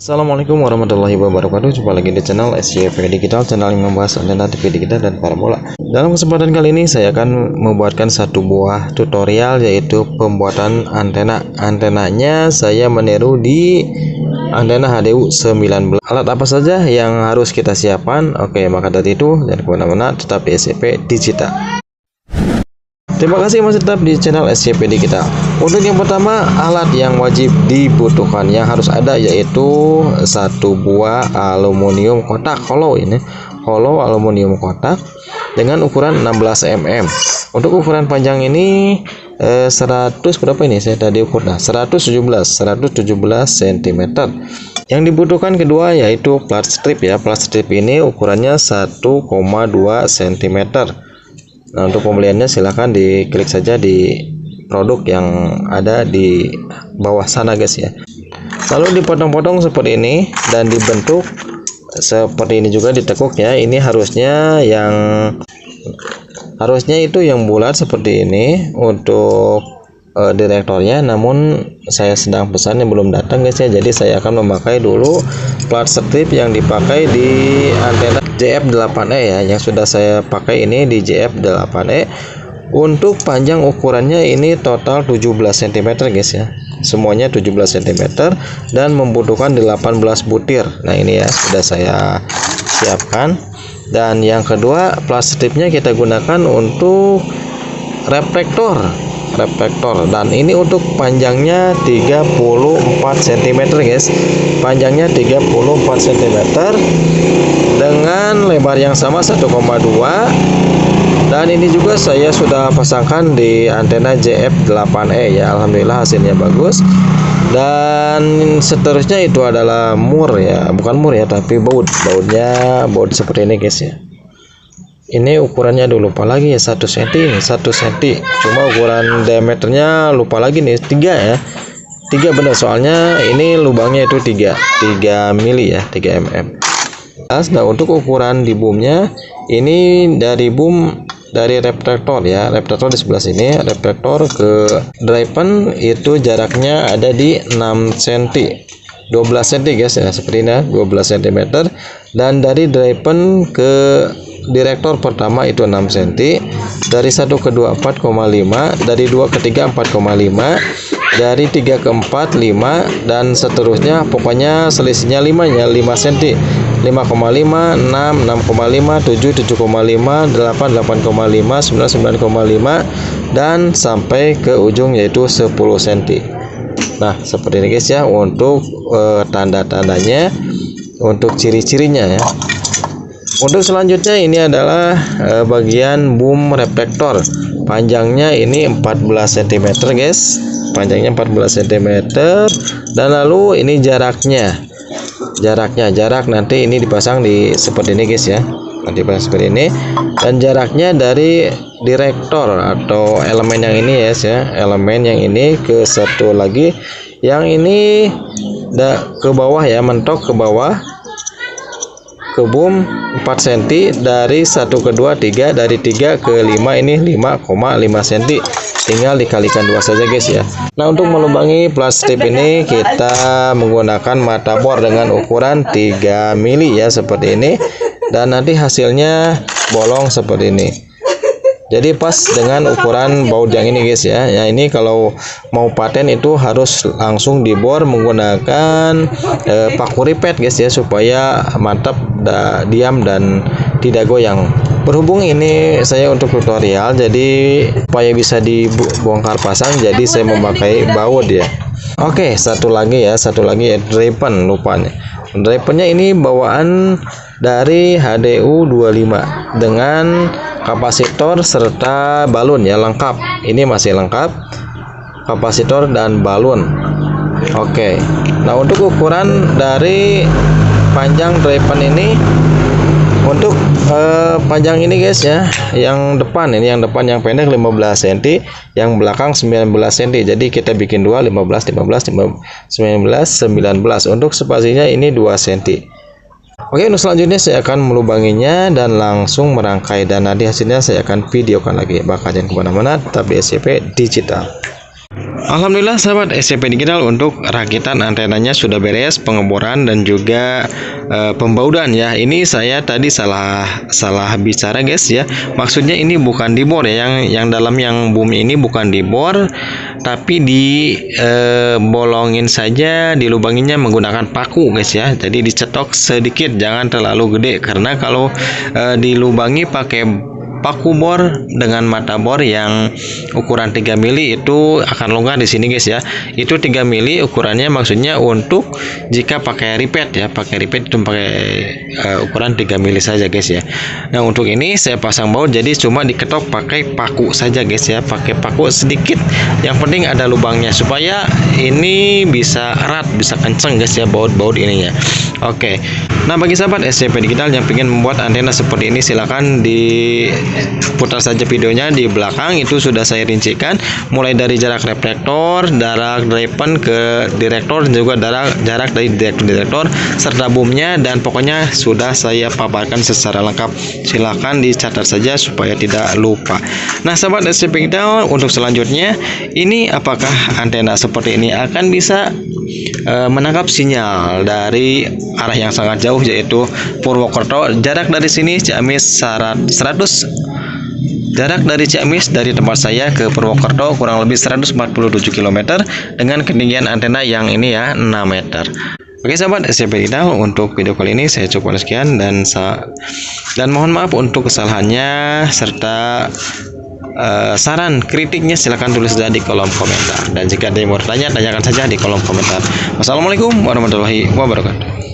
Assalamualaikum warahmatullahi wabarakatuh. Jumpa lagi di channel SCP Digital, channel yang membahas antena TV digital dan parabola. Dalam kesempatan kali ini saya akan membuatkan satu buah tutorial, yaitu pembuatan antena. Antenanya saya meniru di antena HDU 19. Alat apa saja yang harus kita siapkan? Oke, maka dari itu jangan kemana-mana, tetap di SCP Digital. Terima kasih masih tetap di channel SCP Digital. Untuk yang pertama, alat yang wajib dibutuhkan yang harus ada yaitu satu buah aluminium kotak hollow, ini hollow aluminium kotak dengan ukuran 16 mm. Untuk ukuran panjang ini 100 berapa ini? Saya tadi ukur 117 cm. Yang dibutuhkan kedua yaitu plat strip ya. Plat strip ini ukurannya 1,2 cm. Nah, untuk pembeliannya silahkan diklik saja di produk yang ada di bawah sana guys ya. Lalu dipotong-potong seperti ini dan dibentuk seperti ini juga ditekuk ya. Ini harusnya itu yang bulat seperti ini untuk direktornya, namun saya sedang pesan yang belum datang guys ya. Jadi saya akan memakai dulu plat strip yang dipakai di antena JF8E ya, yang sudah saya pakai ini di JF8E. Untuk panjang ukurannya ini total 17 cm guys ya, semuanya 17 cm dan membutuhkan 18 butir. Nah ini ya sudah saya siapkan. Dan yang kedua, plat stripnya kita gunakan untuk reflektor, dan ini untuk panjangnya 34 cm guys, panjangnya 34 cm dengan lebar yang sama 1,2. dan ini juga saya sudah pasangkan di antena JF8E ya. Alhamdulillah hasilnya bagus. Dan seterusnya itu adalah mur ya, bukan mur ya, tapi bautnya seperti ini guys ya. Ini ukurannya lupa lagi ya, 1 cm, cuma ukuran diameternya lupa lagi nih, 3 ya, 3 benar, soalnya ini lubangnya itu 3 mili ya, 3 mm. Nah untuk ukuran di boomnya ini dari reflektor ya, reflektor di sebelah sini, reflektor ke driven itu jaraknya ada di 6 cm, 12 cm guys ya, seperti ini 12 cm. Dan dari driven ke direktor pertama itu 6 cm, dari 1 ke 2 4,5, dari 2 ke 3 4,5, dari 3 ke 4 5, dan seterusnya, pokoknya selisihnya 5 ya, 5 cm, 5,5, 6, 6,5, 7, 7,5, 8, 8,5, 9, 9,5, dan sampai ke ujung yaitu 10 cm. Nah seperti ini guys ya untuk tanda-tandanya, untuk ciri-cirinya ya. Untuk selanjutnya ini adalah bagian boom reflektor, panjangnya ini 14 cm guys, panjangnya 14 cm. Dan lalu ini jarak nanti ini dipasang di seperti ini guys ya, nanti dipasang seperti ini. Dan jaraknya dari direktor atau elemen yang ini ya, elemen yang ini ke satu lagi yang ini ke bawah ya, mentok ke bawah ke boom 4 cm, dari 1 ke 2 3, dari 3 ke 5 ini 5,5 cm, tinggal dikalikan 2 saja guys ya. Nah untuk melubangi plat strip ini kita menggunakan mata bor dengan ukuran 3 mili ya, seperti ini, dan nanti hasilnya bolong seperti ini. Jadi pas dengan ukuran baut yang ini guys ya. Ya ini kalau mau paten itu harus langsung dibor menggunakan paku ripet guys ya, supaya mantap, diam dan tidak goyang. Berhubung ini saya untuk tutorial, jadi supaya bisa dibongkar pasang, jadi saya memakai baut ya. Oke, satu lagi ya driven, lupa nih. Drivennya ini bawaan dari HDU 25 dengan kapasitor serta balon ya, lengkap. Ini masih lengkap, kapasitor dan balon. Oke. Nah untuk ukuran dari panjang driven ini, untuk panjang ini guys ya, yang depan yang pendek 15 cm, yang belakang 19 cm. Jadi kita bikin 2, 15, 19. Untuk spasinya ini 2 cm. Oke, untuk selanjutnya saya akan melubanginya dan langsung merangkai, dan nanti hasilnya saya akan videokan lagi. Bakal jangan kemana-mana, tetap di SCP Digital. Alhamdulillah sahabat SCP Digital, untuk rakitan antenanya sudah beres, pengeboran dan juga pembaudan ya. Ini saya tadi salah bicara guys ya. Maksudnya ini bukan dibor ya, yang dalam yang bumi ini bukan dibor, tapi dibolongin saja, dilubanginya menggunakan paku guys ya. Jadi dicetok sedikit, jangan terlalu gede, karena kalau dilubangi pakai paku bor dengan mata bor yang ukuran 3 mili itu akan longgar di sini guys ya. Itu 3 mili ukurannya, maksudnya untuk jika pakai ripet ya, pakai ripet itu pakai ukuran 3 mili saja guys ya. Nah, untuk ini saya pasang baut, jadi cuma diketok pakai paku saja guys ya, pakai paku sedikit. Yang penting ada lubangnya supaya ini bisa erat, bisa kenceng guys ya baut ininya. Oke. Nah, bagi sahabat SCP Digital yang ingin membuat antena seperti ini, silakan diputar saja videonya. Di belakang itu sudah saya rincikan, mulai dari jarak reflektor, jarak driven ke direktor, dan juga jarak dari direktor serta boomnya, dan pokoknya sudah saya paparkan secara lengkap. Silakan dicatat saja supaya tidak lupa. Nah, sahabat SCP Digital, untuk selanjutnya ini apakah antena seperti ini akan bisa menangkap sinyal dari arah yang sangat jauh, yaitu Purwokerto. Jarak dari sini Ciamis 100. Jarak dari Ciamis dari tempat saya ke Purwokerto kurang lebih 147 km dengan ketinggian antena yang ini ya 6 meter. Oke sahabat SCP Digital, untuk video kali ini saya cukupkan sekian, dan mohon maaf untuk kesalahannya serta saran kritiknya silahkan tulis saja di kolom komentar, dan jika ada yang mau bertanya, tanyakan saja di kolom komentar. Wassalamualaikum warahmatullahi wabarakatuh.